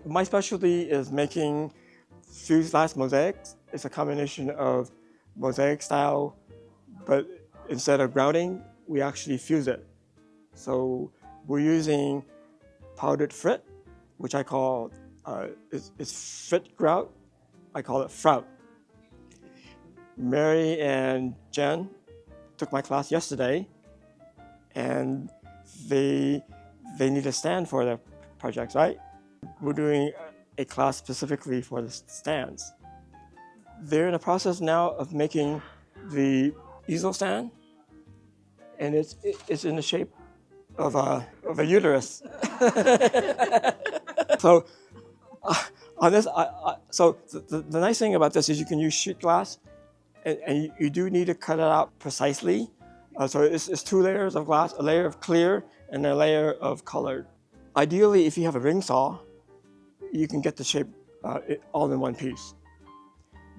My specialty is making fused glass mosaics. It's a combination of mosaic style, but instead of grouting, we actually fuse it. So we're using powdered frit, which I call it's frit grout. I call it frout. Mary and Jen took my class yesterday, and they need a stand for their projects, right? We're doing a class specifically for the stands. They're in the process now of making the easel stand, and it's in the shape of a uterus. So on this, so the nice thing about this is you can use sheet glass, and you do need to cut it out precisely. So it's 2 layers of glass, a layer of clear and a layer of colored. Ideally, if you have a ring saw, you can get the shape all in one piece.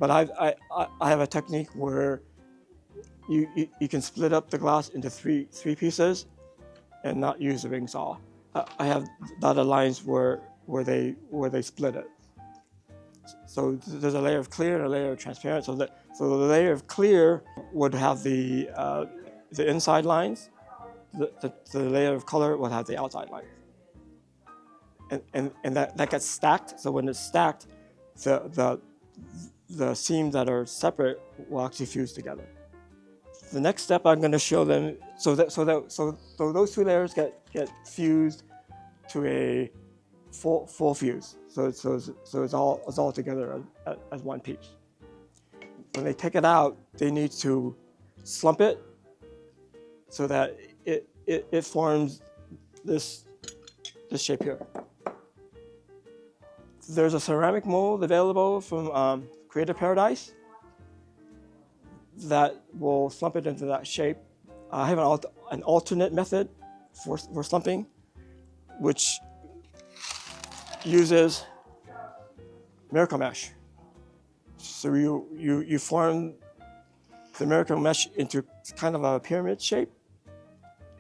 But I have a technique where you can split up the glass into three pieces and not use the ring saw. I have dotted lines where they split it. So there's a layer of clear and a layer of transparent. So the layer of clear would have the inside lines. The layer of color would have the outside lines. And that gets stacked. So when it's stacked, the seams that are separate will actually fuse together. The next step I'm going to show them, so those 2 layers get fused to a full fuse. So it's all together as one piece. When they take it out, they need to slump it so that it forms this shape here. There's a ceramic mold available from Creative Paradise that will slump it into that shape. I have an alternate method for slumping, which uses miracle mesh. So you form the miracle mesh into kind of a pyramid shape.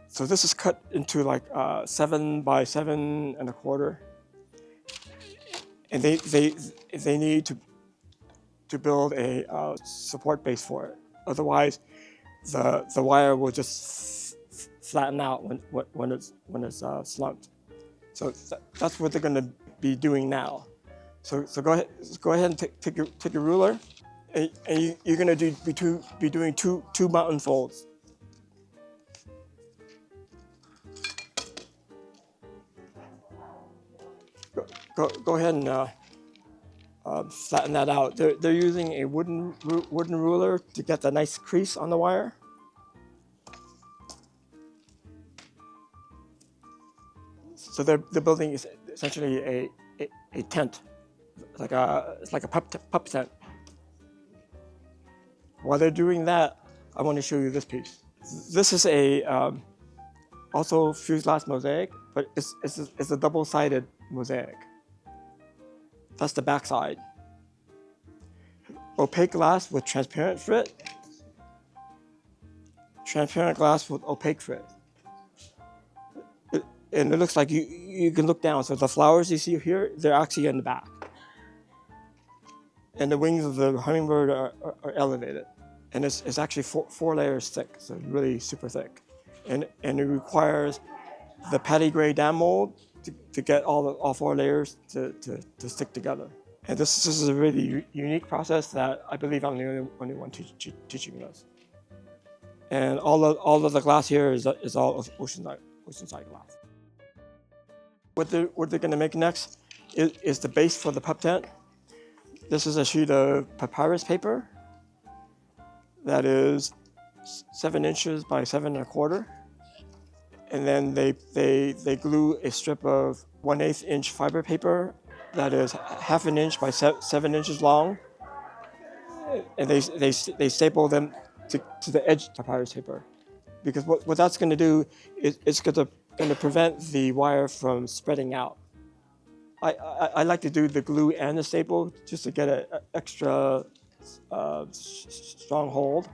So this is cut into like 7 by 7 1/4, and they need to build a support base for it. Otherwise, the wire will just flatten out when it's slumped. So that's what they're going to be doing now. So go ahead and take your ruler, and you're going to be doing two mountain folds. Go ahead and flatten that out. They're using a wooden ruler to get the nice crease on the wire. So they're building essentially a tent. It's like a pup tent. While they're doing that, I want to show you this piece. This is also fused glass mosaic, but it's a double-sided mosaic. That's the back side. Opaque glass with transparent frit. Transparent glass with opaque frit. And it looks like you can look down. So the flowers you see here, they're actually in the back. And the wings of the hummingbird are elevated. And it's actually 4 layers thick, so really super thick. And it requires the patty gray dam mold to get all 4 layers to stick together. And this is a really unique process that I believe I'm the only one teaching this. And all of the glass here is all oceanside glass. What they're going to make next is the base for the pup tent. This is a sheet of papyrus paper that is 7 inches by 7 1/4. And then they glue a strip of 1/8 inch fiber paper that is 1/2 inch by 7 inches long, and they staple them to the edge of the papyrus paper, because what that's going to do is it's going to prevent the wire from spreading out. I like to do the glue and the staple just to get an extra strong hold.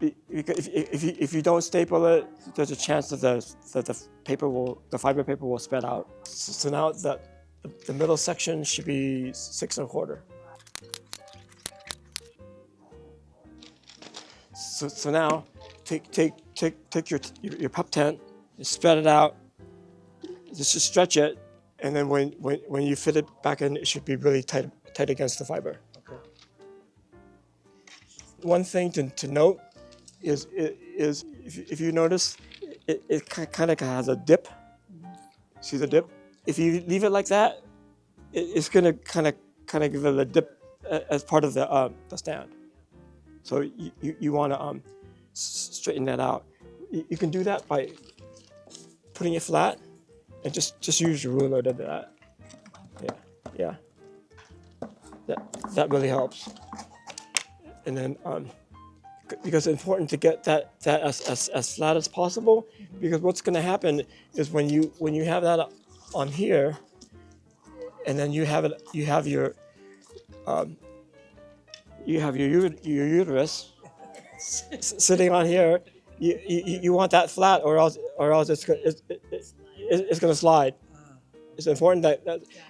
If you don't staple it, there's a chance that the fiber paper will spread out. So now the middle section should be 6 1/4. So now take your pup tent, spread it out, just stretch it, and then when you fit it back in, it should be really tight against the fiber. Okay. One thing to note is if you notice, it kind of has a dip. See the dip? If you leave it like that, it's gonna kind of give it a dip as part of the stand. So you want to straighten that out. You can do that by putting it flat and just use your ruler to do that. Yeah. That really helps. And then because it's important to get that as flat as possible, because what's going to happen is when you have that on here, and then you have your uterus sitting on here. You want that flat, or else it's going to slide. It's important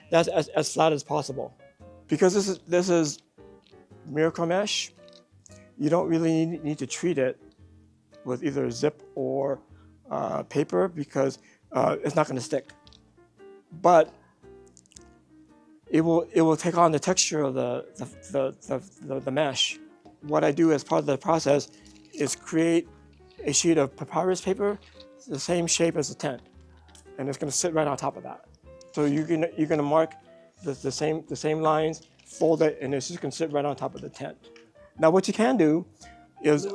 that's as flat as possible. Because this is Miracle Mesh, you don't really need to treat it with either zip or paper, because it's not going to stick. But it will take on the texture of the mesh. What I do as part of the process is create a sheet of papyrus paper the same shape as the tent, and it's going to sit right on top of that. So you're going to mark the same lines, fold it, and it's just going to sit right on top of the tent. Now what you can do is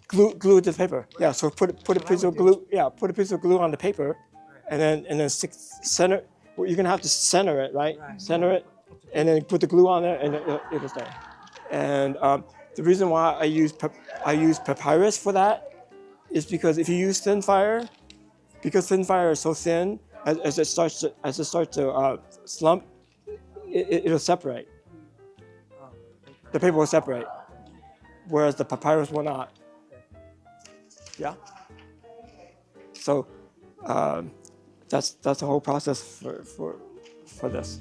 glue it to the paper. Yeah, so put a piece of glue. Yeah, put a piece of glue on the paper, and then center. Well, you're gonna have to center it, right? Center it, and then put the glue on there, and it'll stay. And the reason why I use papyrus for that is because if you use thin fire, because thin fire is so thin, as it starts to slump, it'll separate. The paper will separate, whereas the papyrus will not. Yeah. So that's the whole process for this.